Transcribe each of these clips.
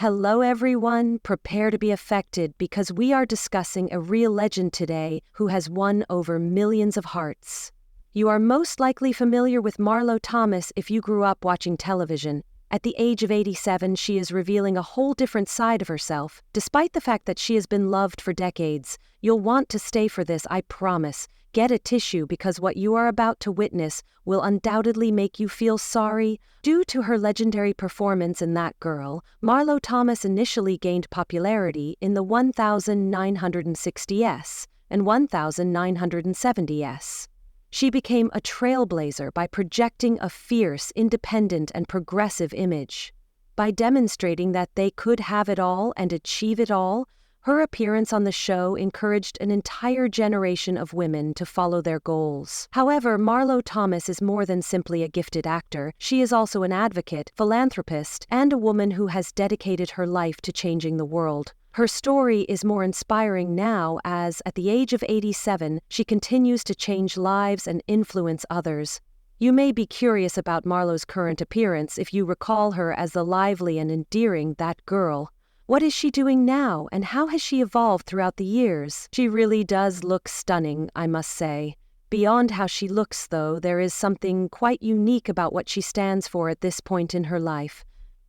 Hello everyone, prepare to be affected because we are discussing a real legend today who has won over millions of hearts. You are most likely familiar with Marlo Thomas if you grew up watching television. At the age of 87, she is revealing a whole different side of herself. Despite the fact that she has been loved for decades, you'll want to stay for this, I promise. Get a tissue because what you are about to witness will undoubtedly make you feel sorry. Due to her legendary performance in That Girl, Marlo Thomas initially gained popularity in the 1960s and 1970s. She became a trailblazer by projecting a fierce, independent, and progressive image. By demonstrating that they could have it all and achieve it all, her appearance on the show encouraged an entire generation of women to follow their goals. However, Marlo Thomas is more than simply a gifted actor. She is also an advocate, philanthropist, and a woman who has dedicated her life to changing the world. Her story is more inspiring now as, at the age of 87, she continues to change lives and influence others. You may be curious about Marlo's current appearance if you recall her as the lively and endearing That Girl. What is she doing now, and how has she evolved throughout the years? She really does look stunning, I must say. Beyond how she looks, though, there is something quite unique about what she stands for at this point in her life.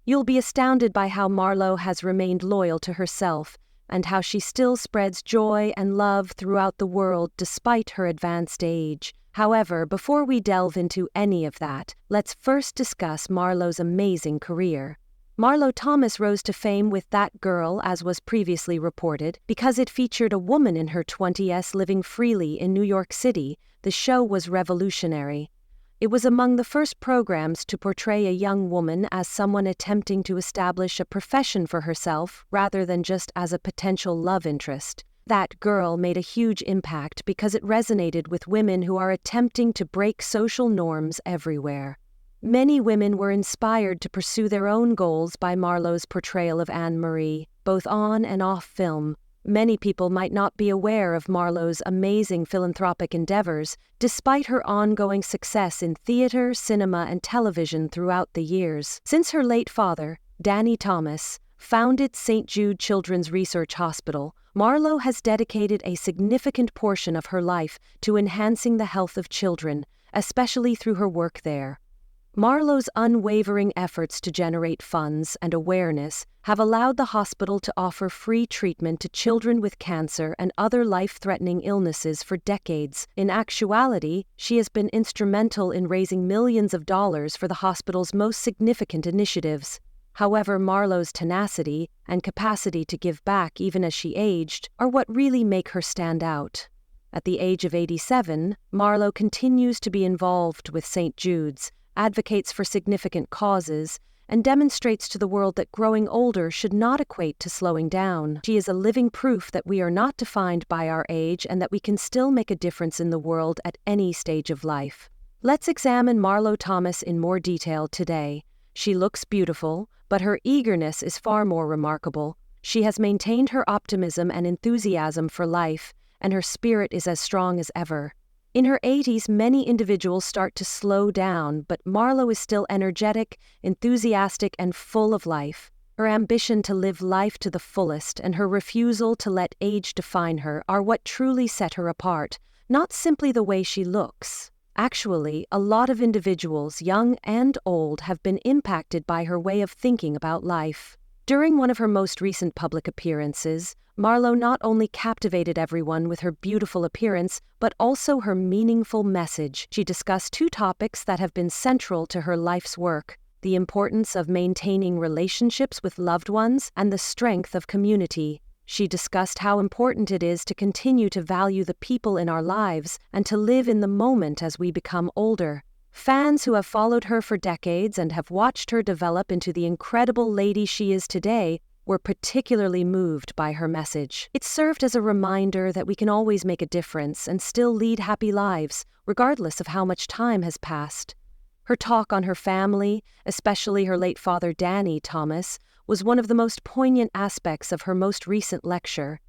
You'll be astounded by how Marlo has remained loyal to herself, and how she still spreads joy and love throughout the world despite her advanced age. However, before we delve into any of that, let's first discuss Marlo's amazing career. Marlo Thomas rose to fame with That Girl, as was previously reported, because it featured a woman in her 20s living freely in New York City. The show was revolutionary. It was among the first programs to portray a young woman as someone attempting to establish a profession for herself rather than just as a potential love interest. That Girl made a huge impact because it resonated with women who are attempting to break social norms everywhere. Many women were inspired to pursue their own goals by Marlo's portrayal of Anne-Marie, both on and off film. Many people might not be aware of Marlo's amazing philanthropic endeavors, despite her ongoing success in theater, cinema, and television throughout the years. Since her late father, Danny Thomas, founded St. Jude Children's Research Hospital, Marlo has dedicated a significant portion of her life to enhancing the health of children, especially through her work there. Marlo's unwavering efforts to generate funds and awareness have allowed the hospital to offer free treatment to children with cancer and other life-threatening illnesses for decades. In actuality, she has been instrumental in raising millions of dollars for the hospital's most significant initiatives. However, Marlo's tenacity and capacity to give back even as she aged are what really make her stand out. At the age of 87, Marlo continues to be involved with St. Jude's, advocates for significant causes, and demonstrates to the world that growing older should not equate to slowing down. She is a living proof that we are not defined by our age and that we can still make a difference in the world at any stage of life. Let's examine Marlo Thomas in more detail today. She looks beautiful, but her eagerness is far more remarkable. She has maintained her optimism and enthusiasm for life, and her spirit is as strong as ever. In her 80s, many individuals start to slow down, but Marlo is still energetic, enthusiastic, and full of life. Her ambition to live life to the fullest and her refusal to let age define her are what truly set her apart, not simply the way she looks. Actually, a lot of individuals, young and old, have been impacted by her way of thinking about life. During one of her most recent public appearances, Marlo not only captivated everyone with her beautiful appearance, but also her meaningful message. She discussed two topics that have been central to her life's work: the importance of maintaining relationships with loved ones and the strength of community. She discussed how important it is to continue to value the people in our lives and to live in the moment as we become older. Fans who have followed her for decades and have watched her develop into the incredible lady she is today were particularly moved by her message. It served as a reminder that we can always make a difference and still lead happy lives, regardless of how much time has passed. Her talk on her family, especially her late father Danny Thomas, was one of the most poignant aspects of her most recent lecture.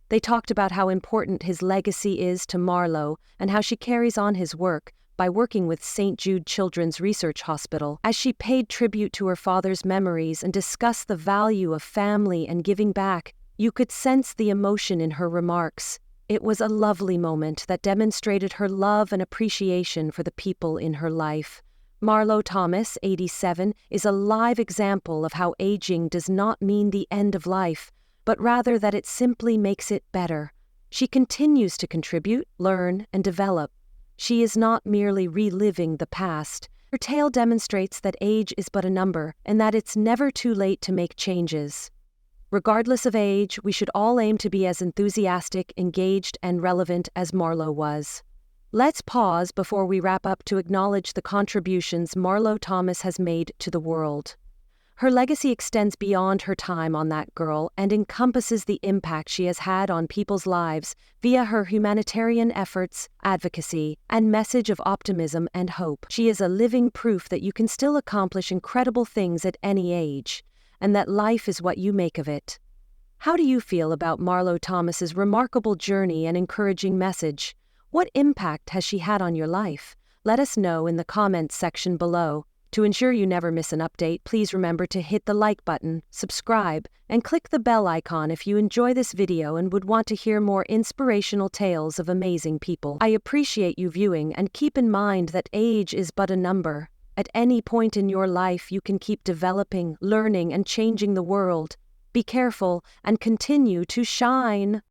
They talked about how important his legacy is to Marlo and how she carries on his work, by working with St. Jude Children's Research Hospital. As she paid tribute to her father's memories and discussed the value of family and giving back, you could sense the emotion in her remarks. It was a lovely moment that demonstrated her love and appreciation for the people in her life. Marlo Thomas, 87, is a live example of how aging does not mean the end of life, but rather that it simply makes it better. She continues to contribute, learn, and develop. She is not merely reliving the past. Her tale demonstrates that age is but a number and that it's never too late to make changes. Regardless of age, we should all aim to be as enthusiastic, engaged, and relevant as Marlo was. Let's pause before we wrap up to acknowledge the contributions Marlo Thomas has made to the world. Her legacy extends beyond her time on That Girl and encompasses the impact she has had on people's lives via her humanitarian efforts, advocacy, and message of optimism and hope. She is a living proof that you can still accomplish incredible things at any age, and that life is what you make of it. How do you feel about Marlo Thomas's remarkable journey and encouraging message? What impact has she had on your life? Let us know in the comments section below. To ensure you never miss an update, please remember to hit the like button, subscribe, and click the bell icon if you enjoy this video and would want to hear more inspirational tales of amazing people. I appreciate you viewing, and keep in mind that age is but a number. At any point in your life, you can keep developing, learning, and changing the world. Be careful and continue to shine.